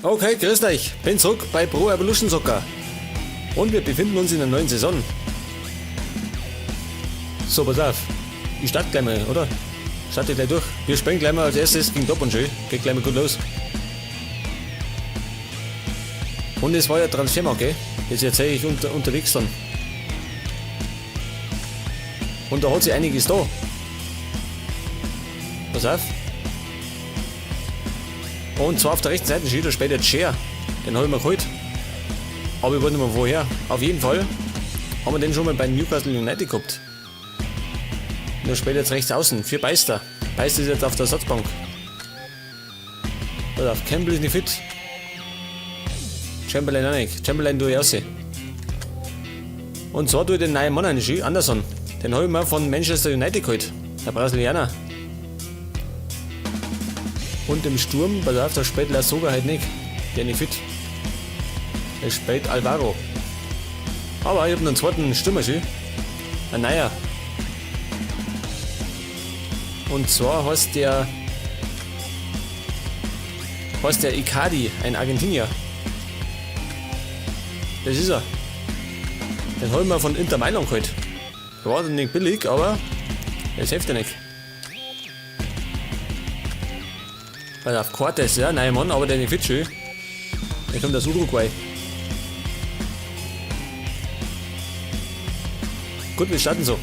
Okay, grüßt euch. Bin zurück bei Pro Evolution Soccer. Und wir befinden uns in der neuen Saison. So, pass auf. Ich starte gleich mal, oder? Starte gleich durch. Wir spielen gleich mal als erstes gegen Dortmund. Geht gleich mal gut los. Und es war ja Transfermarkt, gell? Das erzähle ich unterwegs dann. Und da hat sich einiges da. Pass auf. Und zwar auf der rechten Seite steht da später Cher. Den habe ich mir geholt. Aber ich weiß nicht mehr woher. Auf jeden Fall haben wir den schon mal bei Newcastle United gehabt. Und da spielt jetzt rechts außen für Beister. Beister ist jetzt auf der Ersatzbank. Pass auf, Campbell ist nicht fit. Chamberlain auch nicht. Chamberlain tue ich raus. Und zwar tue ich den neuen Mann rein, Anderson. Den habe ich mir von Manchester United geholt. Der Brasilianer. Und im Sturm, pass auf, da spielt Lassoga halt nicht. Der nicht fit. Der spielt Alvaro. Aber ich habe noch einen zweiten Stürmer, ein neuer. Und zwar heißt der Icardi, ein Argentinier. Das ist er. Den habe ich mir von Inter Mailand geholt. Der war nicht billig, aber das hilft ja nicht. Weil auf Cortes, ja, neuer Mann, aber der nicht fit schön. Der kommt aus Uruguay. Gut, wir starten so.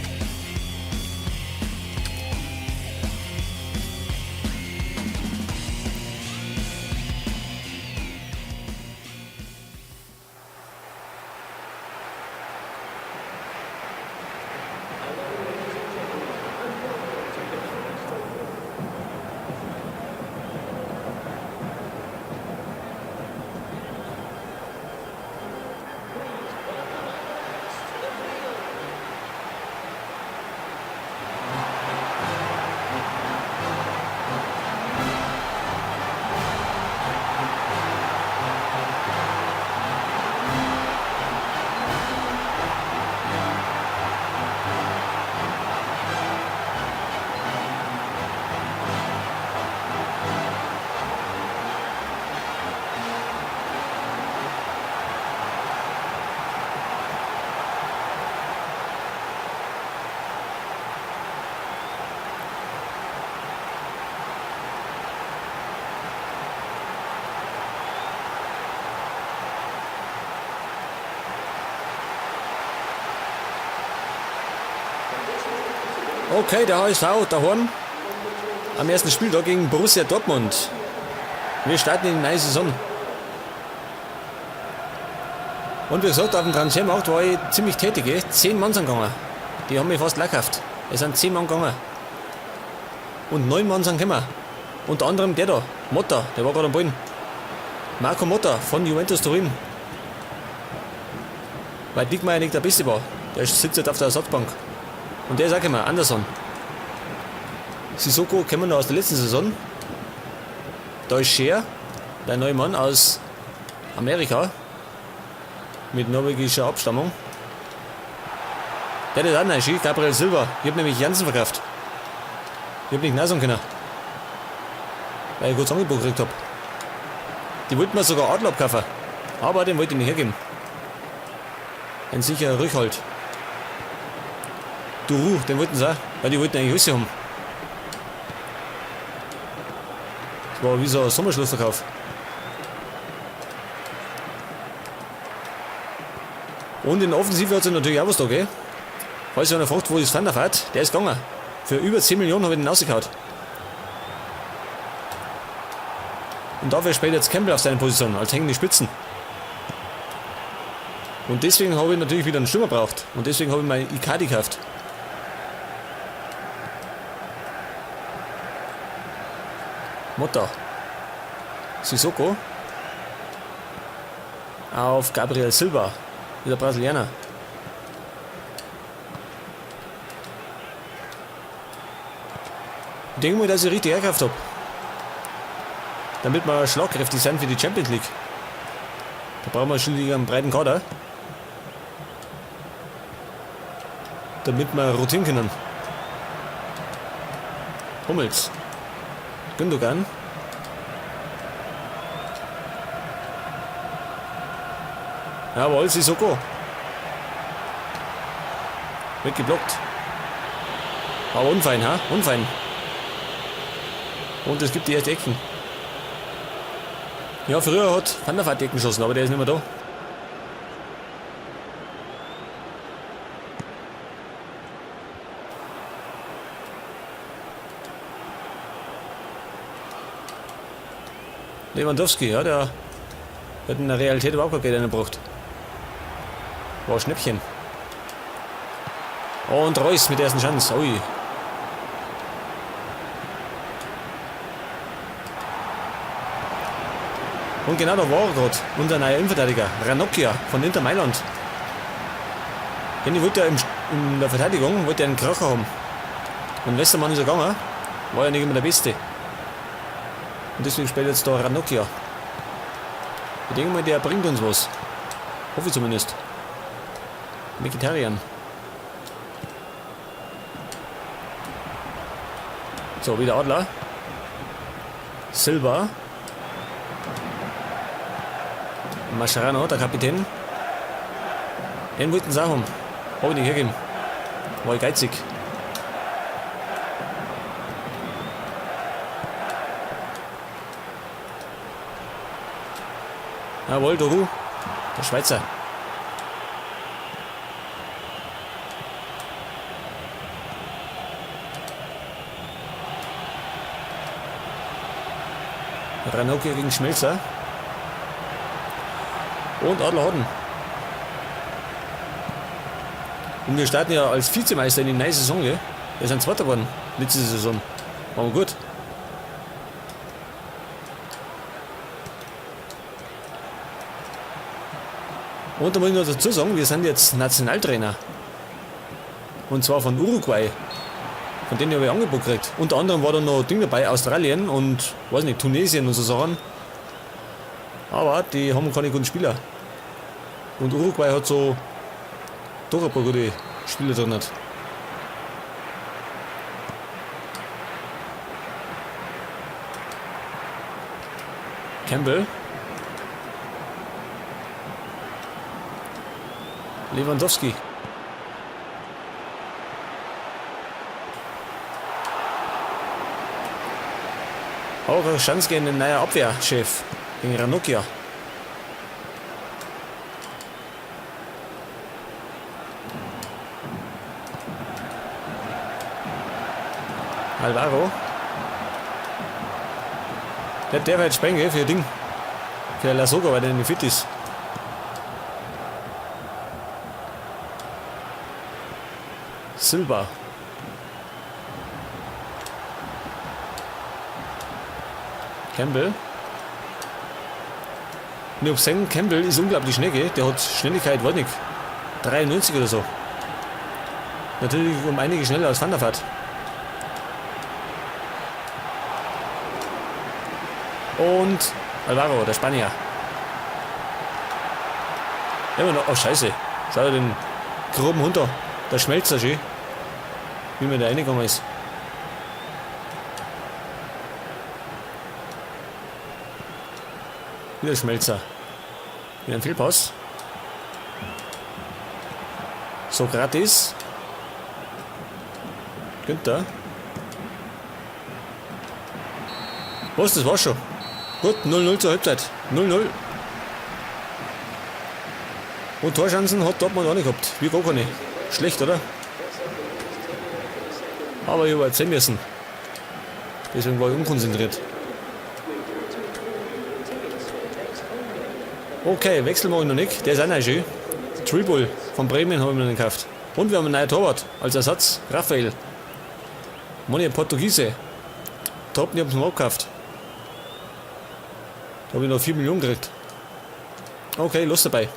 Okay, der HSV daheim am ersten Spieltag gegen Borussia Dortmund. Wir starten in die neue Saison. Und wie gesagt, auf dem Transfermarkt war ich ziemlich tätig. 10 Mann sind gegangen. Die haben mich fast leckhaft. Es sind 10 Mann gegangen. Und 9 Mann sind gekommen. Unter anderem der da, Motta, der war gerade am Ballen. Marco Motta von Juventus Turin. Weil Dickmeyer nicht der Beste war. Der sitzt jetzt auf der Ersatzbank. Und der ist auch gekommen, Anderson. Sissoko kennen wir noch aus der letzten Saison. Da ist Cher, der neue Mann aus Amerika. Mit norwegischer Abstammung. Der ist auch neu, Gabriel Silva. Ich habe nämlich Jansen verkauft. Ich habe nicht Nasum können. Weil ich kurz Angebot gekriegt habe. Die wollten mir sogar Adler abkaufen. Aber den wollte ich nicht hergeben. Ein sicherer Rückhalt. Duru, den wollten sie auch, weil die wollten eigentlich Hüsse haben. Das war wie so ein Sommerschlussverkauf. Und in der Offensive hat sich natürlich auch was da, gell? Falls ihr einer fragt, wo ist Van der Vaart, der ist gegangen. Für über 10 Millionen habe ich den rausgehauen. Und dafür spielt jetzt Campbell auf seiner Position, als hängende Spitzen. Und deswegen habe ich natürlich wieder einen Stürmer braucht. Und deswegen habe ich mein Icardi gekauft. Motta. Sissoko. Auf Gabriel Silva. Wieder Brasilianer. Ich denke mal, dass ich richtig hergekauft habe. Damit wir schlagkräftig sind für die Champions League. Da brauchen wir schon einen breiten Kader. Damit wir rotieren können. Hummels. Gündogan. Jawohl, Sissoko. Wird geblockt. Aber unfein, ha? Unfein. Und es gibt die ersten Ecken. Ja, früher hat Van der Vaart Ecken geschossen, aber der ist nicht mehr da. Lewandowski, ja, der hat in der Realität überhaupt kein Geld eingebracht. War ein Schnäppchen. Und Reus mit der ersten Chance. Ui. Und genau da war er gerade. Unser neuer Innenverteidiger. Ranocchia von Inter Mailand. Denn ich wollte ja in der Verteidigung wollte einen Kracher haben. Und Westermann ist er gegangen. War ja nicht immer der Beste. Und deswegen spielt jetzt da Ranocchia. Ich denke mal, der bringt uns was. Hoffe ich zumindest. Vegetarian. So, wieder Adler. Silva. Mascherano, der Kapitän. Den wollten sie auch haben. Habe ich nicht hergeben. War ich geizig. Jawohl, Doru. Der Schweizer. Ranocchia gegen Schmelzer. Und Adler Harden. Und wir starten ja als Vizemeister in die neue Saison, gell? Wir sind Zweiter geworden letzte Saison. War gut. Und da muss ich noch dazu sagen, wir sind jetzt Nationaltrainer. Und zwar von Uruguay. Von denen habe ich Angebot gekriegt. Unter anderem war da noch Ding dabei, Australien und, weiß nicht, Tunesien und so Sachen. Aber die haben keine guten Spieler. Und Uruguay hat so doch ein paar gute Spieler drin. Campbell. Lewandowski. Auch eine Chance gegen den neuen Abwehrchef, gegen Ranocchia. Alvaro. Der wird sprengen für Ding. Für Lasogga, weil der nicht fit ist. Silva. Campbell. Und ich habe gesehen, Campbell ist unglaublich schnell, gell? Der hat Schnelligkeit, weiß nicht, 93 oder so. Natürlich um einige schneller als Van der Vaart. Und Alvaro, der Spanier. Immer noch, oh scheiße, schau dir den groben runter. Der Schmelzer schön, wie man da reingegangen ist. Wieder Schmelzer. Wieder ein Fehlpass. Sokrates. Günther. Was, das war schon. Gut, 0-0 zur Halbzeit. 0-0. Und Torchancen hat Dortmund auch nicht gehabt. Wie gar keine. Schlecht, oder? Aber ich habe erzählen müssen. Deswegen war ich unkonzentriert. Okay, Wechsel mache ich noch nicht. Der ist auch noch schön. Tribul von Bremen habe ich mir noch gekauft. Und wir haben einen neuen Torwart als Ersatz. Raphael. Money Portugiese. Top, ich habe es mal abgekauft. Da habe ich noch 4 Millionen gekriegt. Okay, los dabei.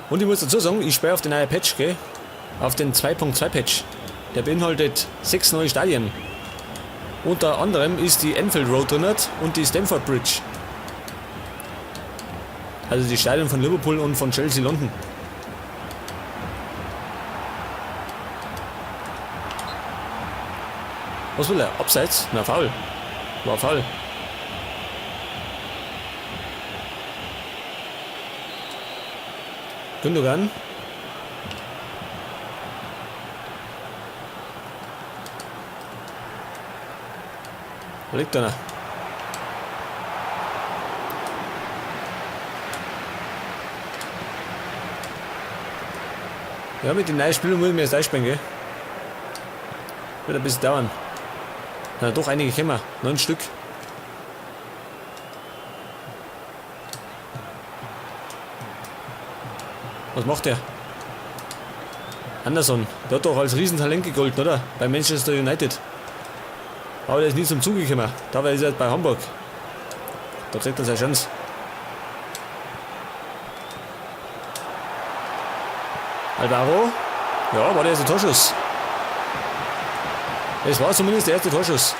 Und ich muss dazu sagen, ich spiele auf den neuen Patch, gell? Auf den 2.2 Patch. Der beinhaltet 6 neue Stadien. Unter anderem ist die Anfield Road drin und die Stamford Bridge. Also die Stadien von Liverpool und von Chelsea London. Was will er? Abseits? Na, faul. War faul. Gündogan. Wo liegt einer? Ja, mit den neuen Spielern muss ich mir jetzt einspringen, gell? Wird ein bisschen dauern. Na, doch einige kommen. 9 Stück. Was macht der? Anderson. Der hat doch als Riesentalent gegolten, oder? Bei Manchester United. Aber der ist nie zum Zuge gekommen. Dabei ist er bei Hamburg. Da kriegt er seine Chance. Alvaro. Ja, war der erste Torschuss. Es war zumindest der erste Torschuss.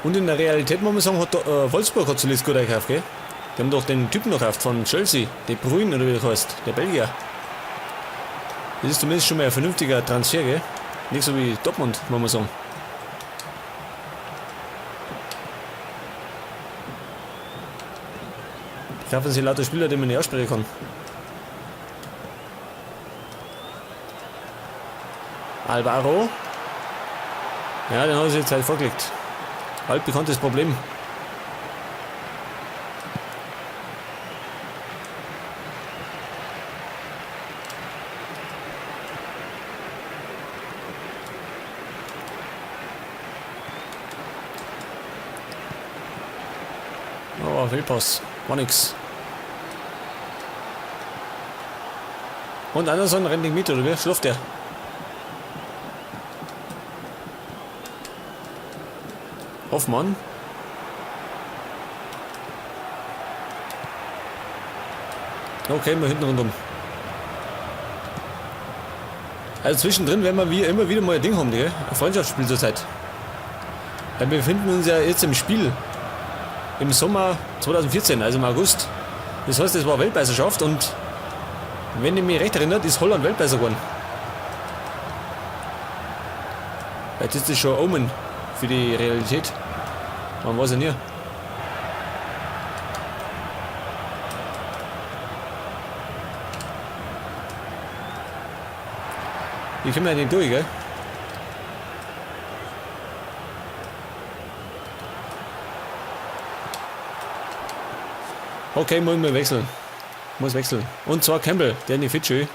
Und in der Realität muss man sagen, hat Wolfsburg hat zuletzt gut eingekauft, gell? Die haben doch den Typen noch gekauft von Chelsea, De Bruyne oder wie der heißt, der Belgier. Das ist zumindest schon mal ein vernünftiger Transfer, gell? Nicht so wie Dortmund, muss man sagen. Ich kaufen sie lauter Spieler, die man nicht aussprechen kann. Alvaro. Ja, den hat er sich jetzt halt vorgelegt. Altbekanntes Problem. Oh, Fehlpass. War nix. Und Anderson rennt nicht mit, oder wie? Schläft der? Hoffmann. Okay, mal hinten rundum. Also zwischendrin werden wir immer wieder mal ein Ding haben, gell? Ein Freundschaftsspiel zur Zeit. Weil wir befinden uns ja jetzt im Spiel. Im Sommer 2014, also im August. Das heißt, es war Weltmeisterschaft und wenn ich mich recht erinnert, ist Holland Weltmeister geworden. Jetzt ist das schon ein Omen für die Realität. Man weiß ja nie. Die kommen ja nicht durch, gell? Okay, muss ich wechseln. Muss wechseln. Und zwar Campbell, der nicht fit schön.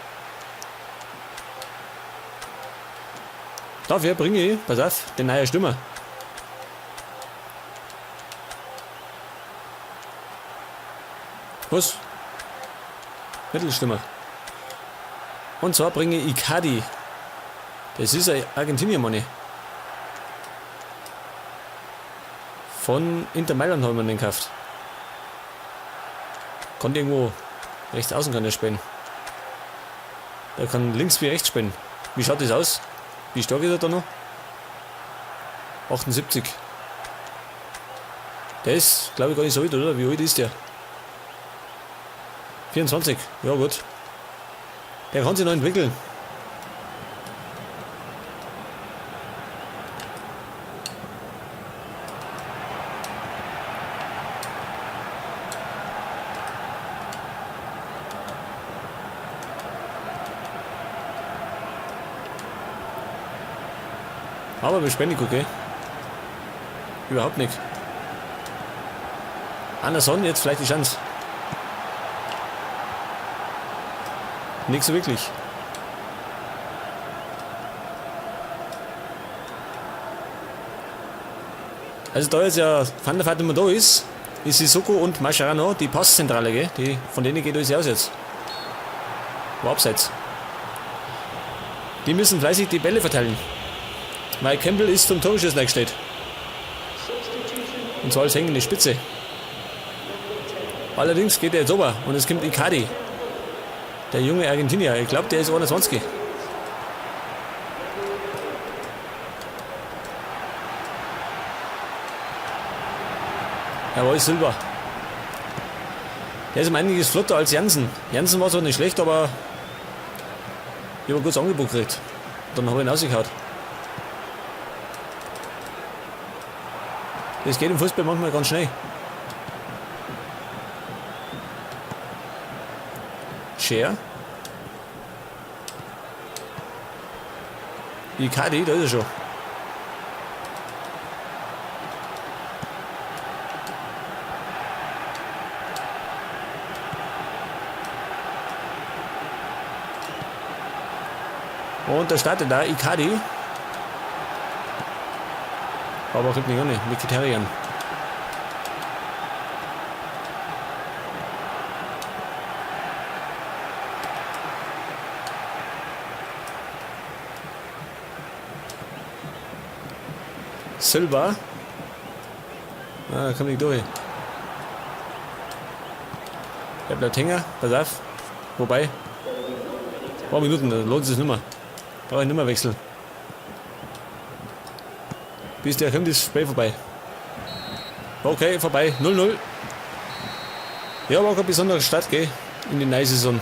Dafür bringe ich, pass auf, den neuen Stürmer. Was? Mittelstürmer. Und zwar bringe ich Icardi. Das ist ein Argentinier, Mann. Von Inter Mailand haben wir den gekauft. Kann irgendwo rechts außen kann er spielen. Er kann links wie rechts spielen. Wie schaut das aus? Wie stark ist er da noch? 78. Der ist, glaube ich, gar nicht so alt, oder? Wie alt ist der? 24. Ja gut. Der kann sich noch entwickeln. Aber wir spielen nicht, okay? Überhaupt nicht. Anderson, jetzt vielleicht die Chance. Nicht so wirklich. Also da jetzt ja Van der Vaart immer da ist Sissoko und Mascherano die Passzentrale, gell? Von denen geht alles aus jetzt. War abseits. Die müssen fleißig die Bälle verteilen. Weil Campbell ist zum Torschuss eingestellt. Und zwar als hängende Spitze. Allerdings geht er jetzt ober und es kommt Icardi. Der junge Argentinier. Ich glaube, der ist 21. Jawohl, Silber. Der ist um einiges flotter als Jansen. Jansen war zwar nicht schlecht, aber ich habe ein gutes Angebot gekriegt. Dann habe ich ihn rausgehauen. Das geht im Fußball manchmal ganz schnell. Scher. Icardi, da ist er schon. Und da startet da Icardi. Aber kriegt nicht ohne. Mkhitaryan. Silva. Ah, kommt nicht durch. Er bleibt hängen. Pass auf. Wobei. Ein paar Minuten, dann lohnt es sich nicht mehr. Brauche ich nicht mehr wechseln. Bis der kommt, ist das Spiel vorbei. Okay, vorbei. 0-0. Ja, war auch ein besonderer Start, gell? In die neue Saison.